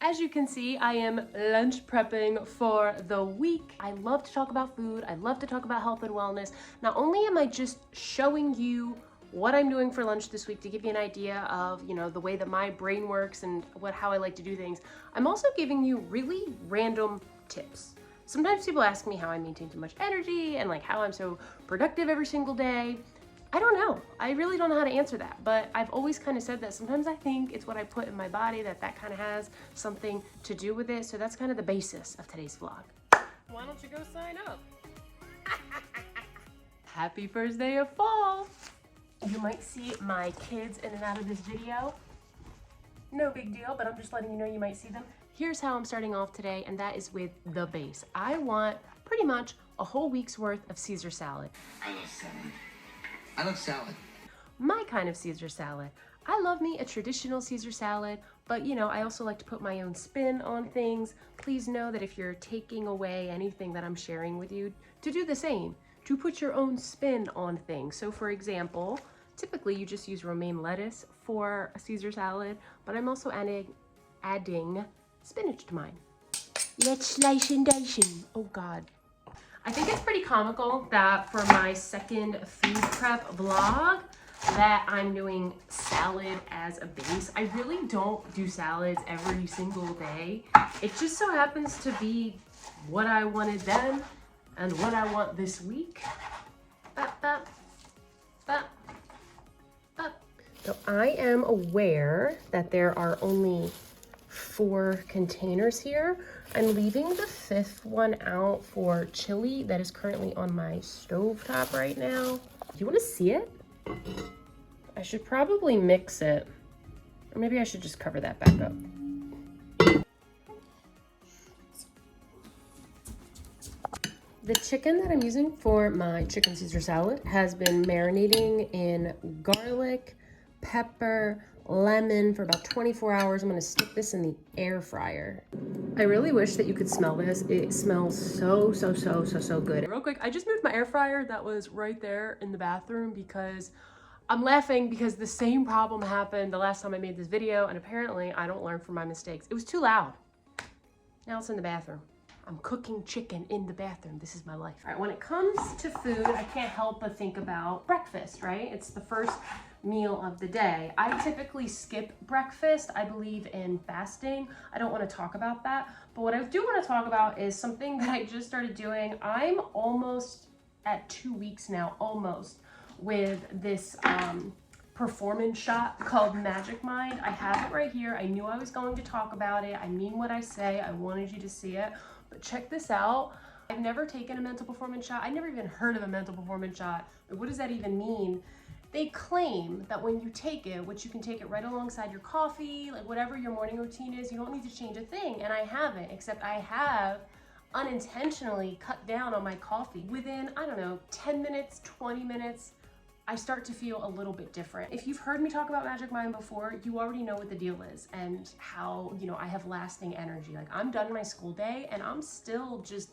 As you can see, I am lunch prepping for the week. I love to talk about food. I love to talk about health and wellness. Not only am I just showing you what I'm doing for lunch this week to give you an idea of, the way that my brain works and how I like to do things, I'm also giving you really random tips. Sometimes people ask me how I maintain too much energy and like how I'm so productive every single day. I don't know. I really don't know how to answer that, but I've always kind of said that sometimes I think it's what I put in my body that kind of has something to do with it. So that's kind of the basis of today's vlog. Why don't you go sign up? Happy first day of fall. You might see my kids in and out of this video. No big deal, but I'm just letting you know you might see them. Here's how I'm starting off today, and that is with the base. I want pretty much a whole week's worth of Caesar salad. I love salad. I love salad. My kind of Caesar salad. I love me a traditional Caesar salad, but I also like to put my own spin on things. Please know that if you're taking away anything that I'm sharing with you, to do the same, to put your own spin on things. So for example, typically you just use romaine lettuce for a Caesar salad, but I'm also adding spinach to mine. Legislation. Oh God. I think it's pretty comical that for my second food prep vlog that I'm doing salad as a base. I really don't do salads every single day. It just so happens to be what I wanted then and what I want this week. So I am aware that there are only 4 containers here. I'm leaving the 5th one out for chili that is currently on my stovetop right now. Do you want to see it? I should probably mix it. Or maybe I should just cover that back up. The chicken that I'm using for my chicken Caesar salad has been marinating in garlic, pepper, lemon for about 24 hours. I'm gonna stick this in the air fryer. I really wish that you could smell this. It smells so good. Real quick, I just moved my air fryer that was right there in the bathroom because I'm laughing because the same problem happened the last time I made this video, and apparently I don't learn from my mistakes. It was too loud. Now it's in the bathroom. I'm cooking chicken in the bathroom. This is my life. All right, when it comes to food, I can't help but think about breakfast, right? It's the first meal of the day. I typically skip breakfast. I believe in fasting. I don't want to talk about that. But what I do want to talk about is something that I just started doing. I'm almost at 2 weeks now, almost, with this performance shot called Magic Mind. I have it right here. I knew I was going to talk about it. I mean what I say. I wanted you to see it. But check this out. I've never taken a mental performance shot. I never even heard of a mental performance shot. But what does that even mean? They claim that when you take it, which you can take it right alongside your coffee, like whatever your morning routine is, you don't need to change a thing. And I haven't, except I have unintentionally cut down on my coffee. Within, 10 minutes, 20 minutes, I start to feel a little bit different. If you've heard me talk about Magic Mind before, you already know what the deal is and how, I have lasting energy. Like I'm done my school day and I'm still just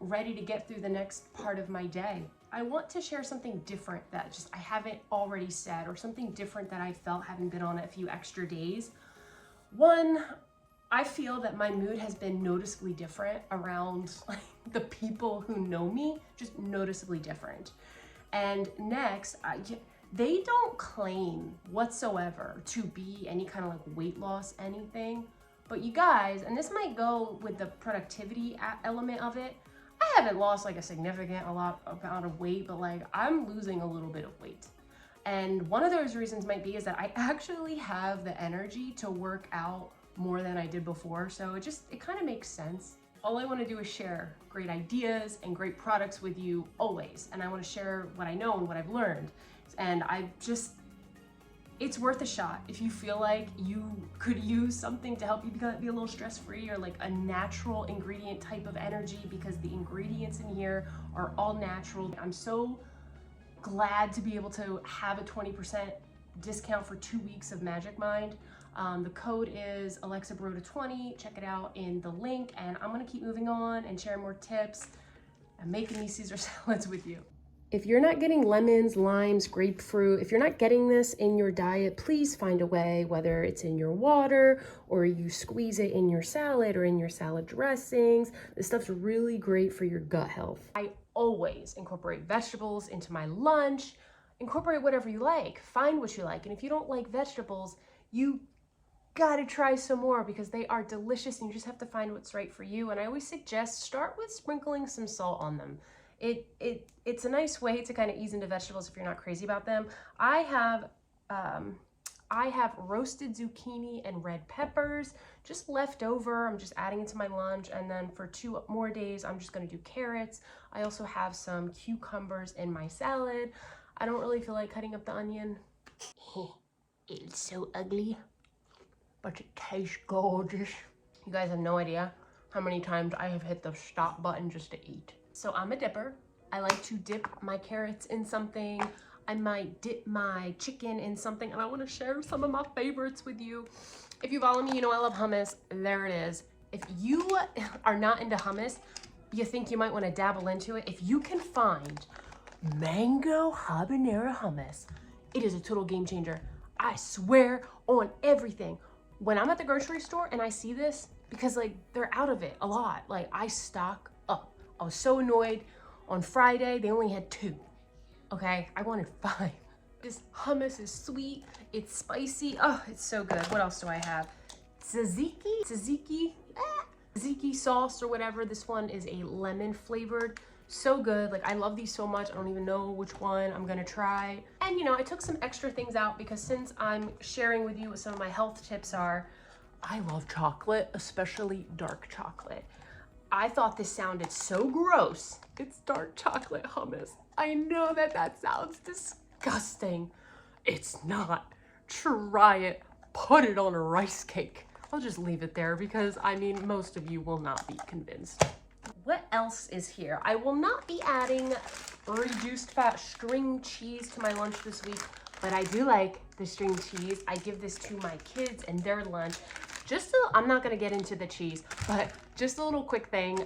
ready to get through the next part of my day. I want to share something different that I haven't already said, or something different that I felt having been on it a few extra days. One, I feel that my mood has been noticeably different around the people who know me, just noticeably different. And next, they don't claim whatsoever to be any kind of weight loss anything. But you guys, and this might go with the productivity element of it, I haven't lost a significant amount of weight, but I'm losing a little bit of weight. And one of those reasons might be is that I actually have the energy to work out more than I did before. So it kind of makes sense. All I want to do is share great ideas and great products with you always. And I want to share what I know and what I've learned. And it's worth a shot if you feel like you could use something to help you be a little stress-free, or a natural ingredient type of energy, because the ingredients in here are all natural. I'm so glad to be able to have a 20% discount for 2 weeks of Magic Mind. The code is Alexa Borota 20. Check it out in the link, and I'm gonna keep moving on and sharing more tips and making these Caesar salads with you. If you're not getting lemons, limes, grapefruit, if you're not getting this in your diet, please find a way, whether it's in your water or you squeeze it in your salad or in your salad dressings. This stuff's really great for your gut health. I always incorporate vegetables into my lunch. Incorporate whatever you like. Find what you like. And if you don't like vegetables, you gotta try some more because they are delicious and you just have to find what's right for you. And I always suggest start with sprinkling some salt on them. It's a nice way to kind of ease into vegetables if you're not crazy about them. I have roasted zucchini and red peppers just left over. I'm just adding it to my lunch, and then for 2 more days I'm just going to do carrots. I also have some cucumbers in my salad. I don't really feel like cutting up the onion. It's so ugly, but it tastes gorgeous. You guys have no idea how many times I have hit the stop button just to eat. So I'm a dipper. I like to dip my carrots in something. I might dip my chicken in something, and I want to share some of my favorites with you. If you follow me, you know I love hummus. There it is. If you are not into hummus, you think you might want to dabble into it, if you can find mango habanero hummus, it is a total game changer. I swear on everything. When I'm at the grocery store and I see this, because like they're out of it a lot, like I stock up. I was so annoyed. On Friday, they only had 2. Okay, I wanted 5. This hummus is sweet, it's spicy. Oh, it's so good. What else do I have? Tzatziki sauce or whatever. This one is a lemon flavored. So good. Like I love these so much. I don't even know which one I'm gonna try. And you know, I took some extra things out because since I'm sharing with you what some of my health tips are, I love chocolate, especially dark chocolate. I thought this sounded so gross. It's dark chocolate hummus. I know that sounds disgusting. It's not. Try it. Put it on a rice cake. I'll just leave it there because I mean, most of you will not be convinced. What else is here? I will not be adding reduced fat string cheese to my lunch this week, but I do like the string cheese. I give this to my kids and their lunch. I'm not gonna get into the cheese, but just a little quick thing,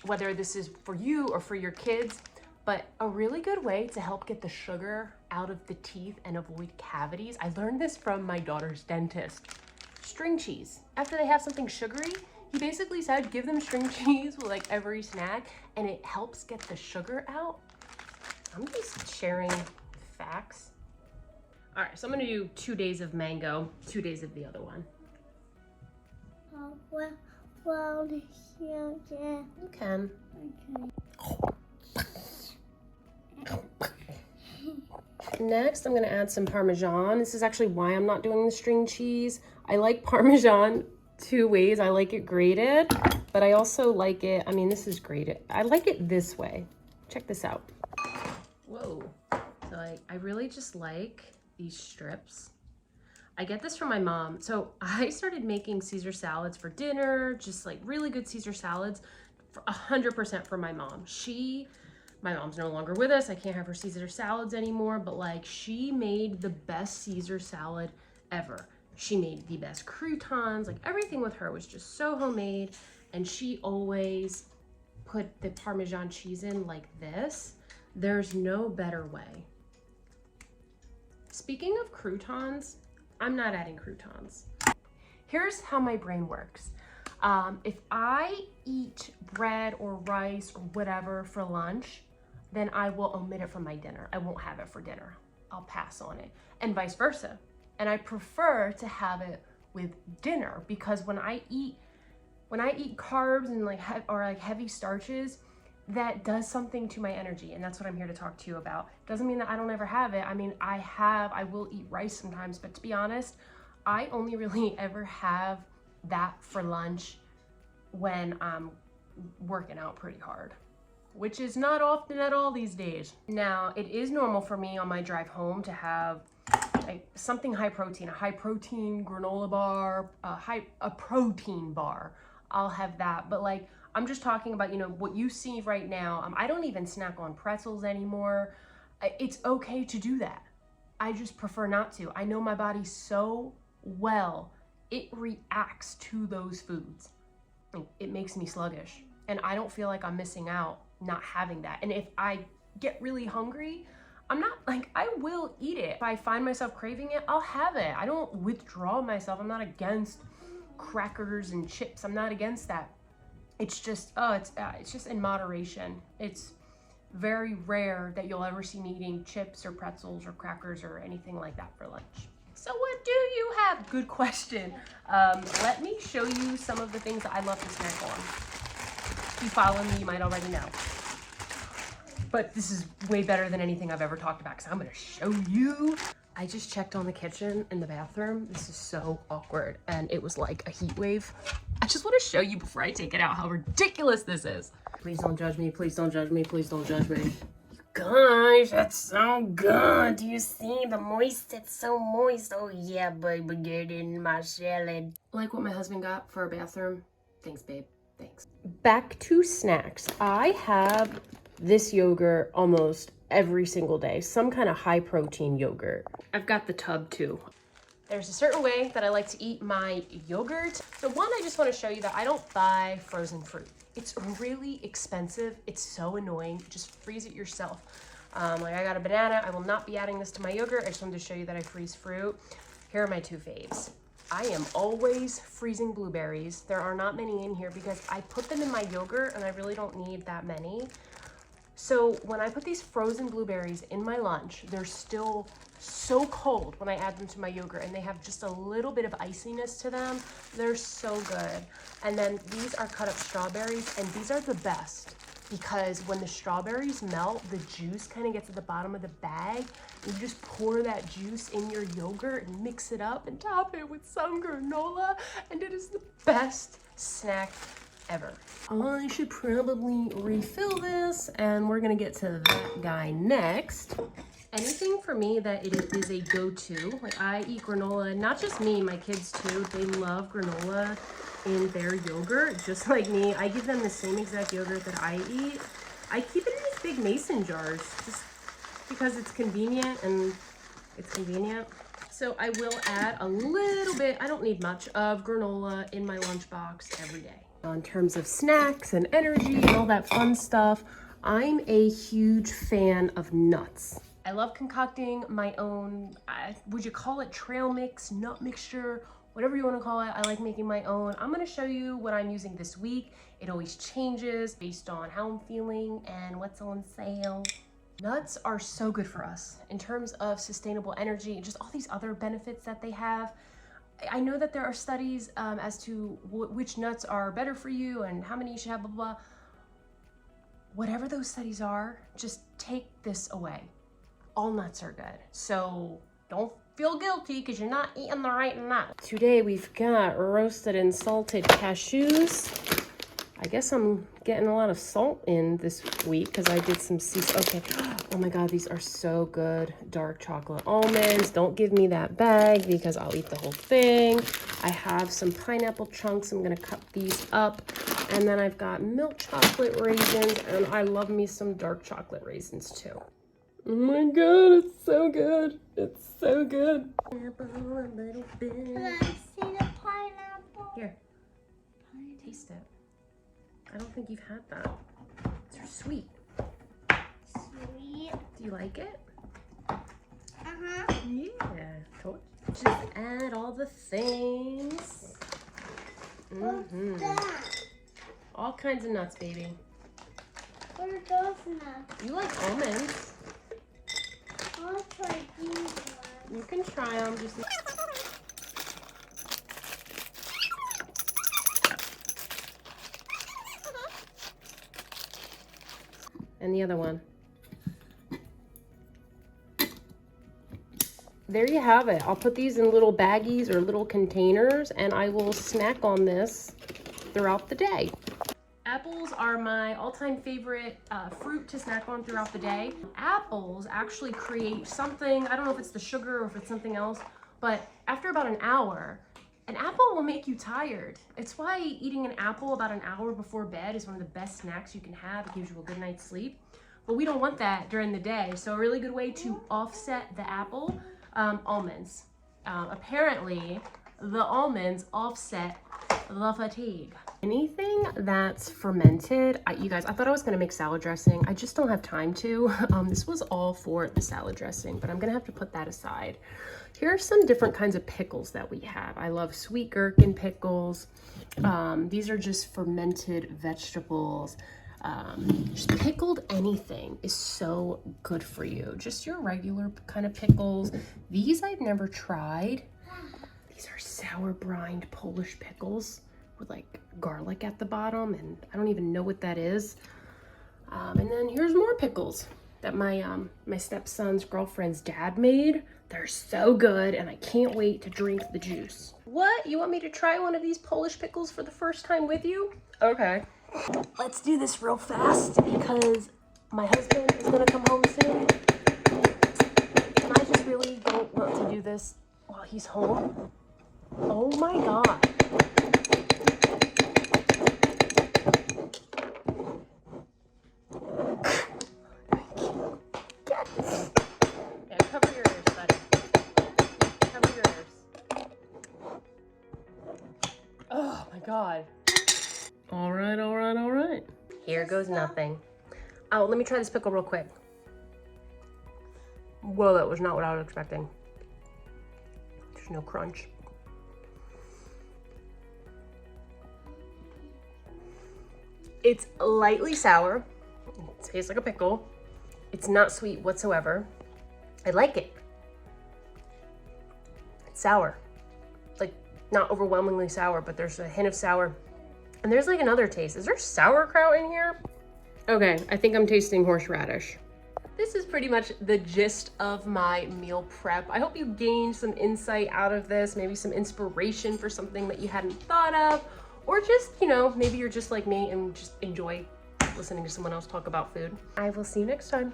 whether this is for you or for your kids, but a really good way to help get the sugar out of the teeth and avoid cavities. I learned this from my daughter's dentist. String cheese. After they have something sugary, he basically said give them string cheese with like every snack and it helps get the sugar out. I'm just sharing facts. All right, so I'm gonna do 2 days of mango, 2 days of the other one. You can. Next, I'm gonna add some Parmesan. This is actually why I'm not doing the string cheese. I like Parmesan 2 ways. I like it grated, but I also like it, I mean, this is grated. I like it this way. Check this out. Whoa. So I really just like these strips. I get this from my mom. So I started making Caesar salads for dinner, just like really good Caesar salads, for 100% for my mom. My mom's no longer with us. I can't have her Caesar salads anymore, but like she made the best Caesar salad ever. She made the best croutons, like everything with her was just so homemade. And she always put the Parmesan cheese in like this. There's no better way. Speaking of croutons, I'm not adding croutons. Here's how my brain works. If I eat bread or rice or whatever for lunch, then I will omit it from my dinner. I won't have it for dinner. I'll pass on it, and vice versa. And I prefer to have it with dinner because when I eat carbs and like heavy starches, that does something to my energy, and that's what I'm here to talk to you about. Doesn't mean that I don't ever have it. I mean, I will eat rice sometimes, but to be honest, I only really ever have that for lunch when I'm working out pretty hard, which is not often at all these days. Now, it is normal for me on my drive home to have like something high protein, a high protein granola bar, a protein bar. I'll have that, but like, I'm just talking about, you know, what you see right now. I don't even snack on pretzels anymore. It's okay to do that. I just prefer not to. I know my body so well. It reacts to those foods. It makes me sluggish. And I don't feel like I'm missing out not having that. And if I get really hungry, I'm not like, I will eat it. If I find myself craving it, I'll have it. I don't withdraw myself. I'm not against crackers and chips. I'm not against that. It's just, it's just in moderation. It's very rare that you'll ever see me eating chips or pretzels or crackers or anything like that for lunch. So what do you have? Good question. Let me show you some of the things that I love to snack on. If you follow me, you might already know. But this is way better than anything I've ever talked about because I'm gonna show you. I just checked on the kitchen and the bathroom. This is so awkward and it was like a heat wave. I just wanna show you before I take it out how ridiculous this is. Please don't judge me, please don't judge me, please don't judge me. Guys, that's so good. Do you see the moist? It's so moist. Oh yeah, baby, get in my salad. Like what my husband got for our bathroom? Thanks, babe, thanks. Back to snacks. I have this yogurt almost every single day, some kind of high protein yogurt. I've got the tub too. There's a certain way that I like to eat my yogurt. So one, I just want to show you that I don't buy frozen fruit. It's really expensive. It's so annoying. Just freeze it yourself. Like I got a banana. I will not be adding this to my yogurt. I just wanted to show you that I freeze fruit. Here are my two faves. I am always freezing blueberries. There are not many in here because I put them in my yogurt and I really don't need that many. So when I put these frozen blueberries in my lunch, they're still so cold when I add them to my yogurt and they have just a little bit of iciness to them. They're so good. And then these are cut up strawberries and these are the best because when the strawberries melt, the juice kind of gets at the bottom of the bag. And you just pour that juice in your yogurt and mix it up and top it with some granola and it is the best snack ever. I should probably refill this and we're gonna get to that guy next. Anything for me that it is a go-to, like I eat granola, not just me, my kids too, they love granola in their yogurt, just like me. I give them the same exact yogurt that I eat. I keep it in these big mason jars just because it's convenient and it's convenient. So I will add a little bit, I don't need much, of granola in my lunchbox every day. In terms of snacks and energy and all that fun stuff, I'm a huge fan of nuts. I love concocting my own, would you call it trail mix, nut mixture, whatever you want to call it. I like making my own. I'm going to show you what I'm using this week. It always changes based on how I'm feeling and what's on sale. Nuts are so good for us in terms of sustainable energy and just all these other benefits that they have. I know that there are studies as to which nuts are better for you and how many you should have, blah, blah, blah. Whatever those studies are, just take this away. All nuts are good. So don't feel guilty because you're not eating the right nut. Today we've got roasted and salted cashews. I guess I'm getting a lot of salt in this week because I did some okay. Oh my God, these are so good. Dark chocolate almonds. Don't give me that bag because I'll eat the whole thing. I have some pineapple chunks. I'm gonna cut these up. And then I've got milk chocolate raisins and I love me some dark chocolate raisins too. Oh my God, it's so good. It's so good. A little bit. Can I see the pineapple? Here, taste it. I don't think you've had that. It's sweet. Sweet. Do you like it? Uh-huh. Yeah. Just add all the things. What's that? All kinds of nuts, baby. What are those nuts? You like almonds. I'll try these ones. You can try them. Just and the other one. There you have it. I'll put these in little baggies or little containers and I will snack on this throughout the day. Apples are my all-time favorite fruit to snack on throughout the day. Apples actually create something, I don't know if it's the sugar or if it's something else, but after about an hour, an apple will make you tired. It's why eating an apple about an hour before bed is one of the best snacks you can have. It gives you a good night's sleep. But we don't want that during the day. So a really good way to offset the apple, almonds. Apparently, the almonds offset the fatigue. Anything that's fermented, you guys, I thought I was gonna make salad dressing. I just don't have time to. This was all for the salad dressing, but I'm gonna have to put that aside. Here are some different kinds of pickles that we have. I love sweet gherkin pickles. These are just fermented vegetables. Just pickled anything is so good for you. Just your regular kind of pickles. These I've never tried. These are sour brined Polish pickles with like garlic at the bottom, and I don't even know what that is. And then here's more pickles that my stepson's girlfriend's dad made. They're so good, and I can't wait to drink the juice. What? You want me to try one of these Polish pickles for the first time with you? Okay. Let's do this real fast because my husband is gonna come home soon. And I just really don't want to do this while he's home. Oh my God. Yeah, cover your ears, buddy. Cover your ears. Oh my God. All right, all right, all right. Here goes nothing. Oh, let me try this pickle real quick. Whoa, that was not what I was expecting. There's no crunch. It's lightly sour. It tastes like a pickle. It's not sweet whatsoever. I like it. It's sour. Like, not overwhelmingly sour, but there's a hint of sour. And there's like another taste. Is there sauerkraut in here? Okay, I think I'm tasting horseradish. This is pretty much the gist of my meal prep. I hope you gained some insight out of this, maybe some inspiration for something that you hadn't thought of, or just, you know, maybe you're just like me and just enjoy listening to someone else talk about food. I will see you next time.